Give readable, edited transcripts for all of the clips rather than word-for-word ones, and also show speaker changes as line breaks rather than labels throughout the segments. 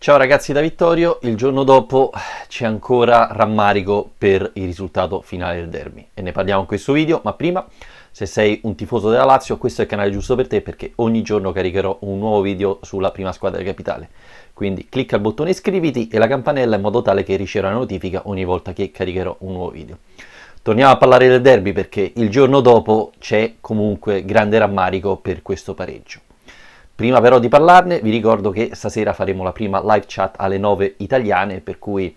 Ciao ragazzi da Vittorio, il giorno dopo c'è ancora rammarico per il risultato finale del derby e ne parliamo in questo video, ma prima, se sei un tifoso della Lazio, questo è il canale giusto per te perché ogni giorno caricherò un nuovo video sulla prima squadra della capitale. Quindi clicca il bottone iscriviti e la campanella in modo tale che riceverai la notifica ogni volta che caricherò un nuovo video. Torniamo a parlare del derby perché il giorno dopo c'è comunque grande rammarico per questo pareggio. Prima però di parlarne vi ricordo che stasera faremo la prima live chat alle 9 italiane, per cui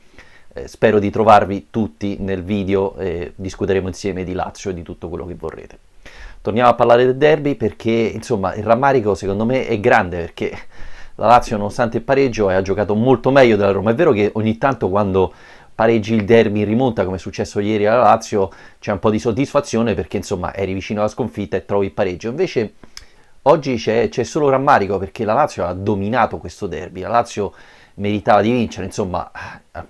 spero di trovarvi tutti nel video e discuteremo insieme di Lazio e di tutto quello che vorrete. Torniamo a parlare del derby perché insomma il rammarico secondo me è grande perché la Lazio nonostante il pareggio ha giocato molto meglio della Roma. È vero che ogni tanto quando pareggi il derby in rimonta come è successo ieri alla Lazio c'è un po' di soddisfazione perché insomma eri vicino alla sconfitta e trovi il pareggio, invece oggi c'è solo rammarico perché la Lazio ha dominato questo derby, la Lazio meritava di vincere, insomma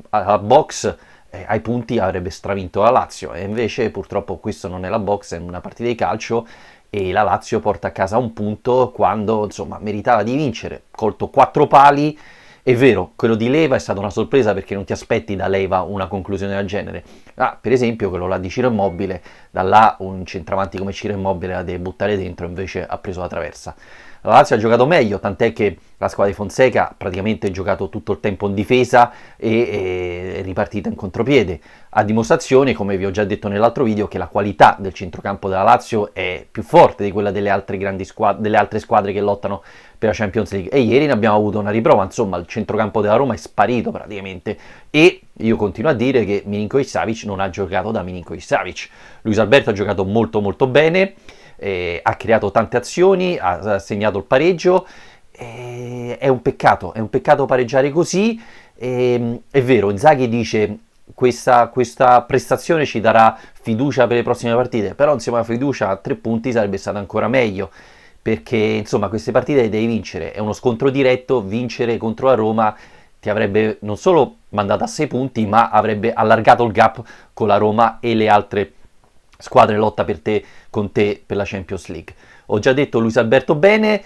a box ai punti avrebbe stravinto la Lazio e invece purtroppo questo non è la box, è una partita di calcio e la Lazio porta a casa un punto quando insomma meritava di vincere, colto 4 pali. È vero, quello di Leva è stata una sorpresa perché non ti aspetti da Leva una conclusione del genere. Per esempio quello là di Ciro Immobile, da là un centravanti come Ciro Immobile la deve buttare dentro, invece ha preso la traversa. La Lazio ha giocato meglio, tant'è che la squadra di Fonseca praticamente ha giocato tutto il tempo in difesa e è ripartita in contropiede, a dimostrazione, come vi ho già detto nell'altro video, che la qualità del centrocampo della Lazio è più forte di quella delle altre grandi squadre, delle altre squadre che lottano per la Champions League, e ieri ne abbiamo avuto una riprova, insomma il centrocampo della Roma è sparito praticamente e io continuo a dire che Milinković-Savić non ha giocato da Milinković-Savić. Luis Alberto ha giocato molto bene, ha creato tante azioni, ha segnato il pareggio, è un peccato pareggiare così, è vero, Inzaghi dice questa prestazione ci darà fiducia per le prossime partite, però insieme alla fiducia a 3 punti sarebbe stato ancora meglio, perché insomma queste partite le devi vincere, è uno scontro diretto, vincere contro la Roma ti avrebbe non solo mandato a 6 punti, ma avrebbe allargato il gap con la Roma e le altre squadre in lotta con te per la Champions League. Ho già detto Luis Alberto bene,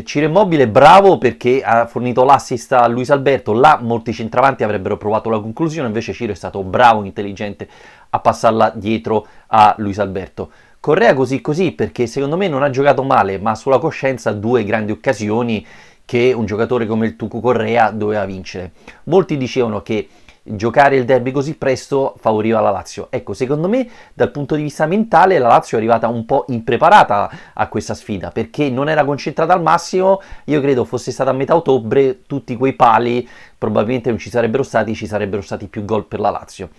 Ciro Immobile bravo perché ha fornito l'assist a Luis Alberto, là molti centravanti avrebbero provato la conclusione, invece Ciro è stato bravo, intelligente a passarla dietro a Luis Alberto. Correa così perché secondo me non ha giocato male, ma sulla coscienza ha 2 grandi occasioni che un giocatore come il Tucu Correa doveva vincere. Molti dicevano che giocare il derby così presto favoriva la Lazio. Ecco, secondo me dal punto di vista mentale la Lazio è arrivata un po' impreparata a questa sfida perché non era concentrata al massimo. Io credo fosse stata a metà ottobre, tutti quei pali probabilmente non ci sarebbero stati più gol per la Lazio.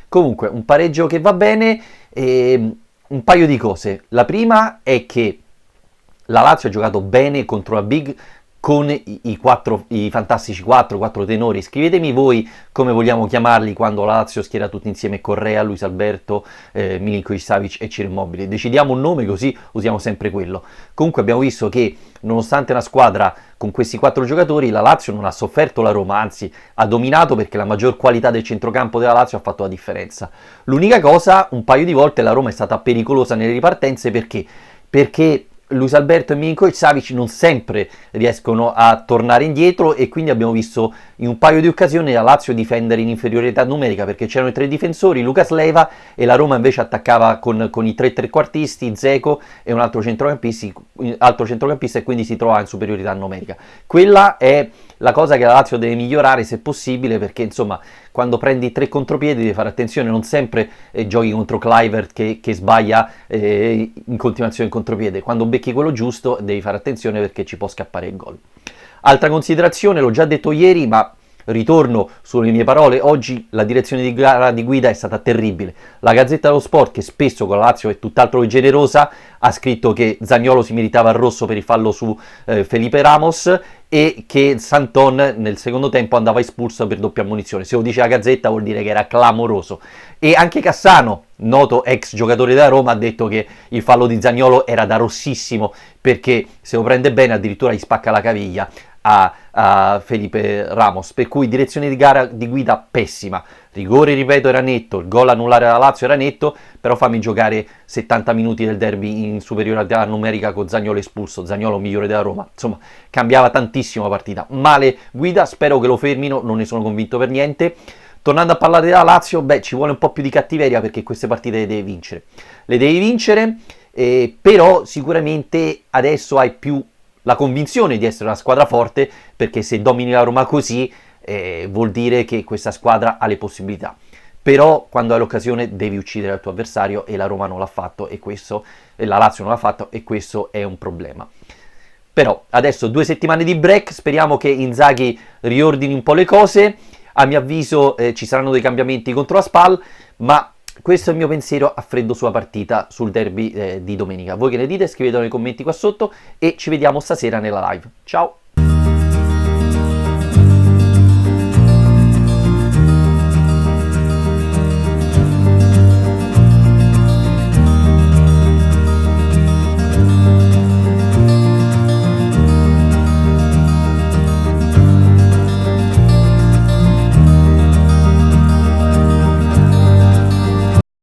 Comunque un pareggio che va bene, un paio di cose. La prima è che la Lazio ha giocato bene contro la Big con i fantastici 4 tenori. Scrivetemi voi come vogliamo chiamarli quando la Lazio schiera tutti insieme Correa, Luis Alberto, Milinković-Savić e Ciro Immobile. Decidiamo un nome così usiamo sempre quello. Comunque abbiamo visto che nonostante una squadra con questi 4 giocatori la Lazio non ha sofferto la Roma, anzi ha dominato perché la maggior qualità del centrocampo della Lazio ha fatto la differenza. L'unica cosa, un paio di volte la Roma è stata pericolosa nelle ripartenze perché Luis Alberto e Milinković-Savić non sempre riescono a tornare indietro e quindi abbiamo visto in un paio di occasioni la Lazio difendere in inferiorità numerica perché c'erano i 3 difensori, Lucas Leiva, e la Roma invece attaccava con i 3 trequartisti, Dzeko e un altro centrocampista e quindi si trova in superiorità numerica. Quella è la cosa che la Lazio deve migliorare se possibile, perché insomma quando prendi 3 contropiedi devi fare attenzione, non sempre giochi contro Kluivert che sbaglia in continuazione in contropiede, quando becchi quello giusto devi fare attenzione perché ci può scappare il gol. Altra considerazione, l'ho già detto ieri ma ritorno sulle mie parole, oggi la direzione di gara di guida è stata terribile. La Gazzetta dello Sport, che spesso con la Lazio è tutt'altro che generosa, ha scritto che Zaniolo si meritava il rosso per il fallo su Felipe Ramos e che Santon nel secondo tempo andava espulso per doppia ammonizione. Se lo dice la Gazzetta vuol dire che era clamoroso. E anche Cassano, noto ex giocatore della Roma, ha detto che il fallo di Zaniolo era da rossissimo perché se lo prende bene addirittura gli spacca la caviglia. a Felipe Ramos, per cui direzione di gara di guida pessima. Rigore, ripeto, era netto, il gol annullare alla Lazio era netto, però fammi giocare 70 minuti del derby in superiorità numerica con Zaniolo espulso, Zaniolo migliore della Roma, insomma cambiava tantissimo la partita. Male guida, spero che lo fermino, non ne sono convinto per niente. Tornando a parlare della Lazio, beh, ci vuole un po' più di cattiveria perché queste partite le devi vincere. Le devi vincere, però sicuramente adesso hai più la convinzione di essere una squadra forte, perché se domini la Roma così vuol dire che questa squadra ha le possibilità. Però quando hai l'occasione devi uccidere il tuo avversario e la Roma non l'ha fatto e la Lazio non l'ha fatto e questo è un problema. Però adesso 2 settimane di break, speriamo che Inzaghi riordini un po' le cose. A mio avviso ci saranno dei cambiamenti contro la Spal, ma questo è il mio pensiero a freddo sulla partita, sul derby di domenica. Voi che ne dite? Scrivetelo nei commenti qua sotto e ci vediamo stasera nella live. Ciao!